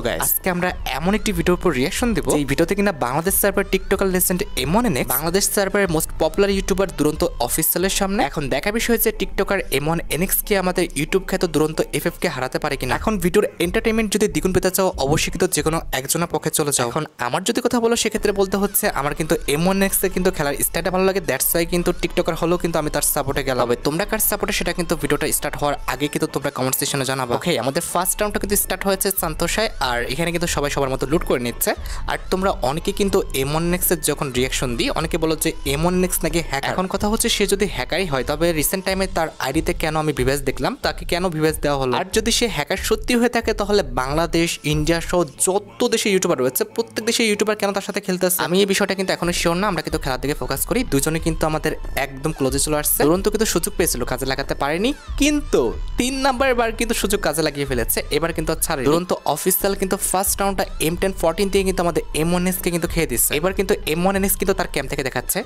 Hello guys, আজকে আমরা এমন একটি ভিডিওর উপর রিঅ্যাকশন দেব এই ভিডিওতে কিনা Bangladesh server TikToker legend M1NX Bangladesh সার্ভারের মোস্ট পপুলার ইউটিউবার দুরন্ত অফিসিয়ালের সামনে এখন দেখা বিষয় হচ্ছে টিকটকার M1NX কে আমাদের ইউটিউব খ্যাত দুরন্ত FF কে হারাতে পারে কিনা। এখন ভিডিওর এন্টারটেইনমেন্ট যদি দ্বিগুণ পেতে চাও অবশ্যই কিন্তু যে কোনো একজনের পক্ষে চলে যাও। এখন আমার যদি কথা বলো সেক্ষেত্রে বলতে হচ্ছে আমার কিন্তু M1NX এর কিন্তু খেলার স্টাইলটা ভালো লাগে, দ্যাটস ওয়াই কিন্তু টিকটকার হলেও কিন্তু আমি তার সাপোর্টে গেলাম। তোমরা কার সাপোর্টে সেটা কিন্তু ভিডিওটা স্টার্ট হওয়ার আগে কিন্তু তোমরা কমেন্ট সেকশনে জানাবো। ওকে, আমাদের ফার্স্ট রাউন্ডটা কিন্তু স্টার্ট হয়েছে সান্তোষায়, আর এখানে কিন্তু সবাই সবার মতো লুট করে নিচ্ছে। আর তোমরা অনেকে কিন্তু M1NX এর যখন রিঅ্যাকশন দিই অনেকে বলো যে M1NX নাকি হ্যাকার। এখন কথা হচ্ছে সে যদি হ্যাকারই হয় তবে রিসেন্ট টাইমে তার আইডিতে কেন আমি ভিভেজ দেখলাম, তাকে কেন ভিভেজ দেওয়া হলো? আর যদি সে হ্যাকার সত্যি হয়ে থাকে তাহলে বাংলাদেশ, ইন্ডিয়া সহ যত দেশে ইউটিউবার রয়েছে প্রত্যেক দেশে ইউটিউবার কেন তার সাথে খেলতেছে? আমি এই বিষয়টা কিন্তু এখনো শিওর না। আমরা কিন্তু খেলার দিকে ফোকাস করি। দুজনে কিন্তু আমাদের একদম ক্লোজে চলে আসছে। দুরন্ত কিন্তু সুযোগ পেয়েছিল, কাজে লাগাতে পারেনি, কিন্তু 3 নাম্বার বার কিন্তু সুযোগ কাজে লাগিয়ে ফেলেছে। এবার কিন্তু ছাড়ে দুরন্ত অফিসিয়াল কিন্তু ফার্স্ট রাউন্ডটা M1014 দিয়ে কিন্তু আমাদের M1NX কে কিন্তু খেয়ে দিচ্ছে। এবার কিন্তু M1NX কিন্তু তার ক্যাম্প থেকে দেখাচ্ছে।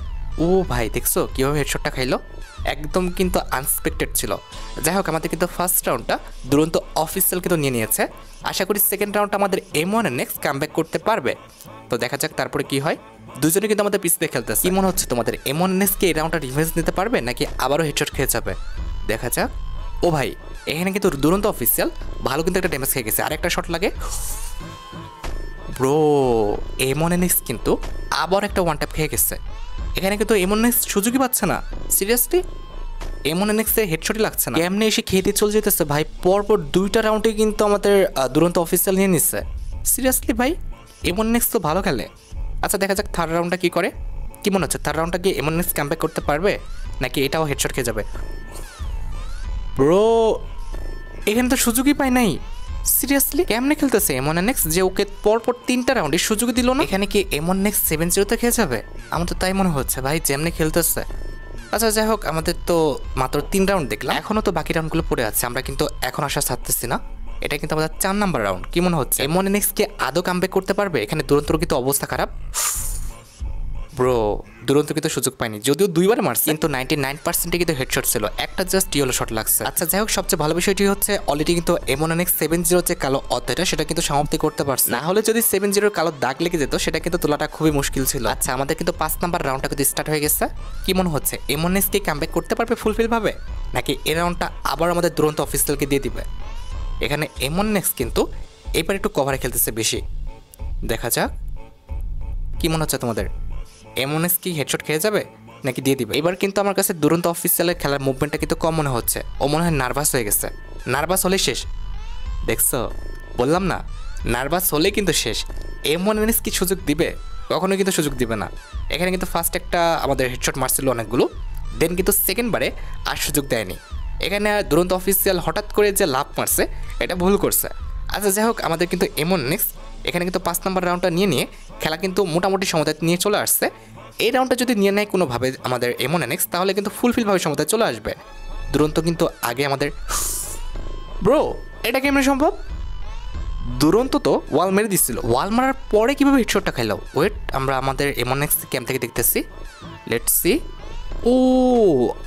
ও ভাই, দেখছো কিভাবে হেডশটটা খাইলো? একদম কিন্তু আনএক্সপেক্টেড ছিল। যাই হোক, আমাদের কিন্তু ফার্স্ট রাউন্ডটা দুরন্ত অফিসিয়াল কিন্তু নিয়ে নিয়েছে। আশা করি সেকেন্ড রাউন্ডটা আমাদের M1NX কামব্যাক করতে পারবে। তো দেখা যাক তারপরে কি হয়। দুজনে কিন্তু আমাদের পিছনে খেলতেছে। কি মনে হচ্ছে তোমাদের, M1NX কে এই রাউন্ডটা রিভেঞ্জ নিতে পারবে নাকি আবারও হেডশট খেয়ে যাবে? দেখা যাক। ও ভাই, এখানে কিন্তু দুরন্ত অফিসিয়াল ভালো কিন্তু একটা ড্যামেজ খেয়ে গেছে। আরেকটা শট লাগে। ব্রো, M1NX কিন্তু আবার একটা ওয়ান ট্যাপ খেয়ে গেছে। এখানে কিন্তু M1NX সুযোগই পাচ্ছে না। সিরিয়াসলি M1NX এ হেডশটই লাগছে না। কেমনে এসে খেয়ে দিয়ে চলে যেতেছে ভাই। পরপর 2টা রাউন্ডে কিন্তু আমাদের দুরন্ত অফিসিয়াল নিয়ে নিচ্ছে। সিরিয়াসলি ভাই, M1NX তো ভালো খেলে। আচ্ছা, দেখা যাক থার্ড রাউন্ডটা কি করে। কি মনে হচ্ছে থার্ড রাউন্ডটা কি M1NX কামব্যাক করতে পারবে নাকি এটাও হেডশট খেয়ে যাবে? ব্রো, এখানে তো সুযোগই পায় নাই। সিরিয়াসলি কেমনে খেলতেছে M1NX যে ওকে পরপর 3টা রাউন্ডে সুযোগ দিল না? এখানে কি M1NX 7-0 তে খেয়ে যাবে? আমার তো তাই মনে হচ্ছে ভাই, যেমনি খেলতেছে। আচ্ছা যাই হোক, আমাদের তো মাত্র 3 রাউন্ড দেখলাম, এখনো তো বাকি রাউন্ডগুলো পড়ে আছে। আমরা কিন্তু এখন আশা ছাড়তেছি না। এটা কিন্তু আমাদের 4 নাম্বার রাউন্ড। কি মনে হচ্ছে M1NX কে আদৌ কামব্যাক করতে পারবে? এখানে দুরন্তর কিন্তু অবস্থা খারাপ। ব্রো, দুরন্ত কিন্তু সুযোগ পায়নি, যদিও 2বার মারছে, কিন্তু 99% কিন্তু হেডশট ছিল, একটা জাস্ট ইয়েলো শট লাগছে। আচ্ছা যাই হোক, সবচেয়ে ভালো বিষয়টি হচ্ছে অলরেডি কিন্তু M1NX 7-0 যে কালো অধ্যায়টা সেটা কিন্তু সমাপ্তি করতে পারছে। না হলে যদি 7-0 কালো দাগ লেগে যেত সেটা কিন্তু তোলাটা খুবই মুশকিল ছিল। আচ্ছা, আমাদের কিন্তু 5 নাম্বার রাউন্ডটা কিন্তু স্টার্ট হয়ে গেছে। কি মনে হচ্ছে M1NX কে কামব্যাক করতে পারবে ফুলফিল ভাবে নাকি এই রাউন্ডটা আবার আমাদের দুরন্ত অফিসিয়ালকে দিয়ে দিবে? এখানে M1NX কিন্তু এবার একটু কভারে খেলতেছে বেশি। দেখা যাক কি মনে হচ্ছে তোমাদের, M1NX কি হেডশট খেয়ে যাবে নাকি দিয়ে দিবে? এবার কিন্তু আমার কাছে দুরন্ত অফিসিয়ালের খেলার মুভমেন্টটা কিন্তু কম মনে হচ্ছে। ও মনে হয় নার্ভাস হয়ে গেছে। নার্ভাস হলেই শেষ। দেখছো, বললাম না, নার্ভাস হলেই কিন্তু শেষ। M1NX কি সুযোগ দিবে? কখনোই কিন্তু সুযোগ দিবে না। এখানে কিন্তু ফার্স্ট একটা আমাদের হেডশট মারছিল অনেকগুলো, দেন কিন্তু সেকেন্ডবারে আর সুযোগ দেয়নি। এখানে দুরন্ত অফিসিয়াল হঠাৎ করে যে লাভ মারছে এটা ভুল করছে। আচ্ছা যাই হোক, আমাদের কিন্তু M1NX এখানে কিন্তু 5 নাম্বার রাউন্ডটা নিয়ে খেলা কিন্তু মোটামুটি সমতায় নিয়ে চলে আসছে। এই রাউন্ডটা যদি নিয়ে নেয় কোনোভাবে আমাদের M1NX তাহলে কিন্তু ফুলফিলভাবে সমতায় চলে আসবে। দুরন্ত কিন্তু আগে আমাদের। ব্রো, এটা কেমন সম্ভব? দুরন্ত তো ওয়াল মেরে দিচ্ছিল, ওয়াল মারার পরে কীভাবে হেডশটটা খাইলো? ওয়েট, আমরা আমাদের M1NX ক্যাম্প থেকে দেখতেছি। Let's see. ও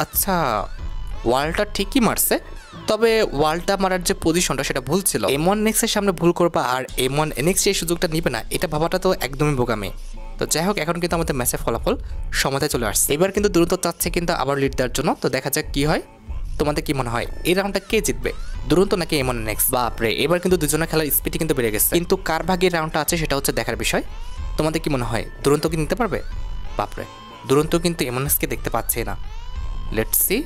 আচ্ছা, ওয়ালটা ঠিকই মারছে, তবে ওয়ালটা মারার যে পজিশনটা সেটা ভুল ছিল। M1NX এর সামনে ভুল করবা আর M1NX এই সুযোগটা নিবে না, এটা ভাবাটা তো একদমই বোকামি। তো যাই হোক, এখন কিন্তু আমাদের ম্যাচের ফলাফল সমতায় চলে আসছে। এবার কিন্তু দ্রুত চাচ্ছে কিন্তু আবার লিড দেওয়ার জন্য। তো দেখা যাক কি হয়। তোমাদের কি মনে হয় এই রাউন্ডটা কে জিতবে, দুরন্ত নাকি M1NX? বাপরে, এবার কিন্তু দুজনের খেলার স্পিডই কিন্তু বেড়ে গেছে, কিন্তু কার ভাগের রাউন্ডটা আছে সেটা হচ্ছে দেখার বিষয়। তোমাদের কি মনে হয় দুরন্ত কি নিতে পারবে? বাপরে, দুরন্ত কিন্তু M1NX কে দেখতে পাচ্ছে না। Let's see.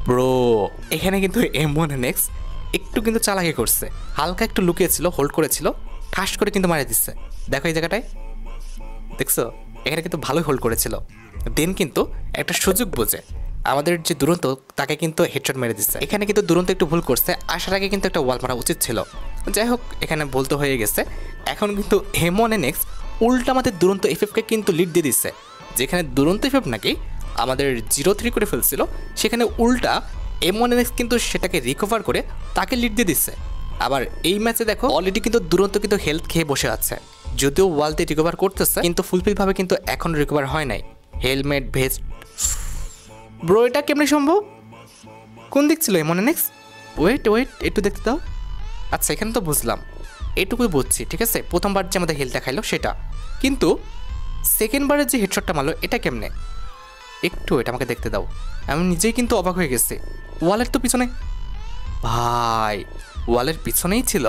ব্রো, এখানে কিন্তু M1NX একটু কিন্তু চালাকি করছে, হালকা একটু লুকিয়েছিল, হোল্ড করেছিল, ঠাস করে কিন্তু মারিয়ে দিচ্ছে। দেখো এই জায়গাটায়, দেখছো এখানে কিন্তু ভালোই হোল্ড করেছিল, দেন কিন্তু একটা সুযোগ বুঝে আমাদের যে দুরন্ত তাকে কিন্তু হেডশট মেরে দিচ্ছে। এখানে কিন্তু দুরন্ত একটু ভুল করছে, আসার আগে কিন্তু একটা ওয়াল মারা উচিত ছিল। যাই হোক, এখানে ভুল তো হয়ে গেছে। এখন কিন্তু M1NX উল্টা আমাদের দুরন্ত FF-কে কিন্তু লিড দিয়ে দিচ্ছে। যেখানে দুরন্ত FF নাকি আমাদের 0-3 করে ফেলছিল, সেখানে উল্টা M1NX কিন্তু সেটাকে রিকভার করে তাকে লিড দিয়ে দিচ্ছে। আবার এই ম্যাচে দেখো অলরেডি কিন্তু দুরন্ত কিন্তু হেলথ খেয়ে বসে আছে, যদিও ওয়ালতে রিকভার করতেছে কিন্তু ফুলফিলভাবে কিন্তু এখন রিকভার হয় নাই। Helmet, vest. ব্রো, এটা কেমনে সম্ভব? কোন দিক ছিল M1NX? ওয়েট একটু দেখতে দাও। আচ্ছা এখানে তো বুঝলাম, এটুকুই বুঝছি, ঠিক আছে। প্রথমবার যে আমাদের হেল দেখাইলো সেটা, কিন্তু সেকেন্ডবারের যে হেডশটটা মারলো এটা কেমনে, একটু এটা আমাকে দেখতে দাও। আমি নিজেই কিন্তু অবাক হয়ে গেছি। ওয়ালের তো পিছনে, ভাই ওয়ালের পিছনেই ছিল,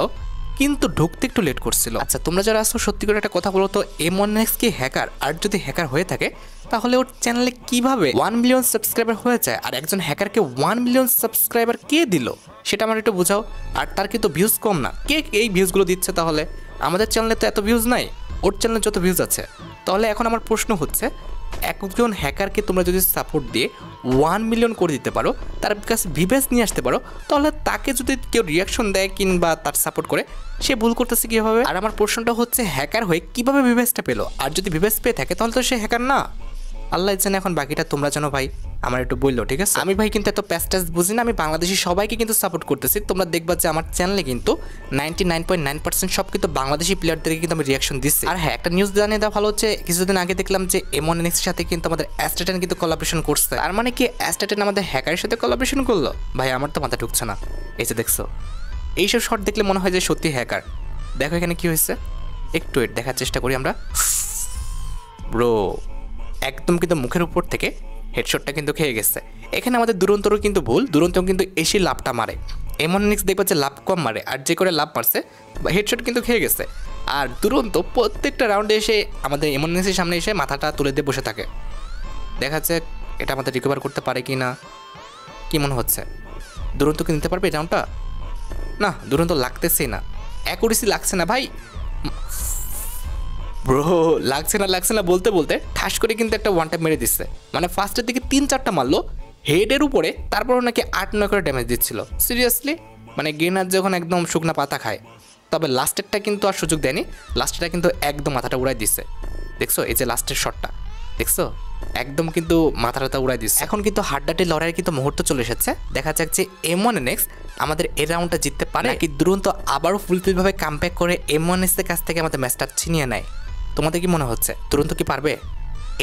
কিন্তু ঢুকতে একটু লেট করছিল। আচ্ছা তোমরা যারা আসো সত্যি করে একটা কথা বলো তো, M1X কি হ্যাকার? আর যদি হ্যাকার হয়ে থাকে তাহলে ওর চ্যানেলে কিভাবে 1 মিলিয়ন সাবস্ক্রাইবার হয়ে যায়? আর একজন হ্যাকারকে 1 মিলিয়ন সাবস্ক্রাইবার কে দিল সেটা আমার একটু বোঝাও। আর তার কিন্তু ভিউজ কম না, কে এই ভিউজগুলো দিচ্ছে? তাহলে আমাদের চ্যানেলে তো এত ভিউজ নাই, ওর চ্যানেলে যত ভিউজ আছে। তাহলে এখন আমার প্রশ্ন হচ্ছে, একজন হ্যাকারকে তোমরা যদি সাপোর্ট দিয়ে 1 মিলিয়ন করে দিতে পারো, তার কাছে ভিভেস নিয়ে আসতে পারো, তাহলে তাকে যদি কেউ রিয়াকশন দেয় কিংবা তার সাপোর্ট করে, সে ভুল করতেছে কীভাবে? আর আমার প্রশ্নটা হচ্ছে, হ্যাকার হয়ে কীভাবে ভিভেসটা পেলো? আর যদি ভিভেস পেয়ে থাকে তাহলে তো সে হ্যাকার না। আল্লাহ জানে, এখন বাকিটা তোমরা জানো ভাই, আমার একটু বললো, ঠিক আছে? আমি ভাই কিন্তু এত প্যাস্টাস বুঝি না, আমি বাংলাদেশি সবাইকে কিন্তু সাপোর্ট করতেছি। তোমরা দেখবা যে আমার চ্যানেলে কিন্তু 99.9% সব কিন্তু বাংলাদেশি প্লেয়ারদেরকে কিন্তু আমি রিয়াকশন দিচ্ছি। আর হ্যাঁ, একটা নিউজ জানিয়ে দেওয়া ভালো হচ্ছে, কিছুদিন আগে দেখলাম যে M1NX এর সাথে কিন্তু আমাদের অ্যাস্টাটেন কিন্তু কোলাবরেশন করছে। আর মানে কি, অ্যাস্টাটেন আমাদের হ্যাকারের সাথে কোলাবরেশন করলো? ভাই আমার তো মাথা ঢুকছে না। এই যে দেখছো, এইসব শট দেখলে মনে হয় যে সত্যি হ্যাকার। দেখো এখানে কি হয়েছে, একটু দেখার চেষ্টা করি আমরা। ব্রো একদম কিন্তু মুখের উপর থেকে হেডশটটা কিন্তু খেয়ে গেছে। এখানে আমাদের দুরন্তরও কিন্তু ভুল, দুরন্ত কিন্তু এসে লাভটা মারে। M1NX দেখবা যে লাভ কম মারে, আর যে করে লাভ মারছে হেডশট কিন্তু খেয়ে গেছে। আর দুরন্ত প্রত্যেকটা রাউন্ডে এসে আমাদের M1NX এর সামনে এসে মাথাটা তুলে দিয়ে বসে থাকে। দেখা যাচ্ছে এটা আমাদের রিকভার করতে পারে কি না, কি মনে হচ্ছে? দুরন্ত কি নিতে পারবে এই রাউন্ডটা? না, দুরন্ত লাগতেছেই না, অ্যাকুরেসি লাগছে না ভাই। ব্রো লাগছে না বলতে বলতে ঠাস করে কিন্তু একটা ওয়ান টাইম মেরে দিচ্ছে। মানে ফার্স্টের দিকে 3-4টা মারলো হেডের উপরে, তারপরও নাকি 8-9 করে ড্যামেজ দিচ্ছিল। সিরিয়াসলি, মানে গেনার যখন একদম শুকনা পাতা খায়। তবে লাস্টেরটা কিন্তু আর সুযোগ দেয়নি, লাস্টেরটা কিন্তু একদম মাথাটা উড়াই দিচ্ছে। দেখছো এই যে লাস্টের শটটা, দেখছো একদম কিন্তু মাথাটা উড়াই দিচ্ছে। এখন কিন্তু হাড্ডাটি লড়াইয়ের কিন্তু মুহূর্ত চলে এসেছে। দেখা যাক যে M1NX আমাদের এই রাউন্ডটা জিততে পারে নাকি দুরন্ত আবারও ফুলফিলভাবে কামব্যাক করে M1NX এর কাছ থেকে আমাদের ম্যাচটা ছিনিয়ে নেয়। তোমাদের কি মনে হচ্ছে দুরন্ত কি পারবে?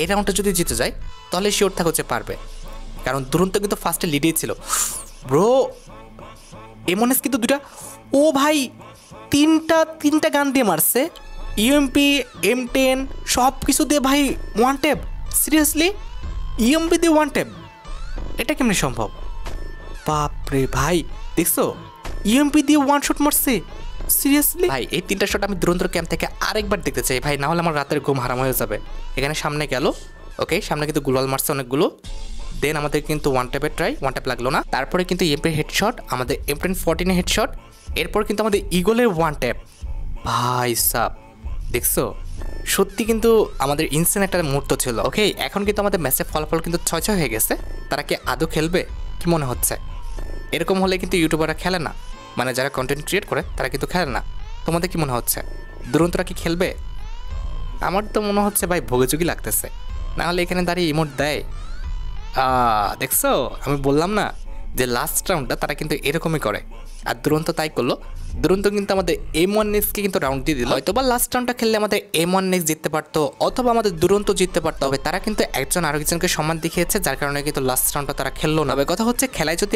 এই রাউন্ডটা যদি জিতে যায় তাহলে শিওর থাকা হচ্ছে পারবে, কারণ দুরন্ত কিন্তু ফার্স্টে লিডেই ছিল। ব্রো M1NX কিন্তু দুটা, ও ভাই তিনটা গান দিয়ে মারছে, UMP M10 সব কিছু দিয়ে ভাই ওয়ান ট্যাপ। সিরিয়াসলি UMP দিয়ে ওয়ান ট্যাপ, এটা কেমনি সম্ভব? বাপরে ভাই, দেখছো UMP দিয়ে ওয়ান শট মারছে। সিরিয়াসলি ভাই, এই 3টা শট আমি দুরন্তর ক্যাম্প থেকে আরেকবার দেখতে চাই ভাই, না হলে আমার রাতের ঘুম হারাম হয়ে যাবে। এখানে সামনে গেল, ওকে সামনে কিন্তু গুলাল মারছে অনেকগুলো। দেন আমাদের কিন্তু ওয়ান ট্যাপের ট্রাই, ওয়ান ট্যাপ লাগলো না। তারপরে কিন্তু MP হেডশট, আমাদের M1014 এর হেডশট। এরপর কিন্তু আমাদের ইগলের ওয়ান ট্যাপ। ভাই সাব, দেখছো সত্যি কিন্তু আমাদের ইনসেন একটা মুহূর্ত ছিল। ওকে এখন কিন্তু আমাদের ম্যাচের ফলাফল কিন্তু 6-6 হয়ে গেছে। তারা কি আদৌ খেলবে কি মনে হচ্ছে? এরকম হলে কিন্তু ইউটিউবাররা খেলে না, মানে যারা কন্টেন্ট ক্রিয়েট করে তারা কিন্তু খেলে না। তোমাদের কি মনে হচ্ছে দুরন্তরা কি খেলবে? আমার তো মনে হচ্ছে ভাই ভোগেযোগী লাগতেছে, না হলে এখানে দাঁড়িয়ে ইমোট দেয়। দেখছো আমি বললাম না যে লাস্ট রাউন্ডটা তারা কিন্তু এরকমই করে, আর দুরন্ত তাই করলো। দুরন্ত কিন্তু আমাদের M1NXকে কিন্তু রাউন্ড দিয়ে দিল। হয়তো বা লাস্ট রাউন্ডটা খেললে আমাদের M1NX জিততে পারতো, অথবা আমাদের দুরন্ত জিততে পারতো। তবে তারা কিন্তু একজন আরেকজনকে সম্মান দেখিয়েছে, যার কারণে কিন্তু লাস্ট রাউন্ডটা তারা খেললো না। তবে কথা হচ্ছে খেলায় যদি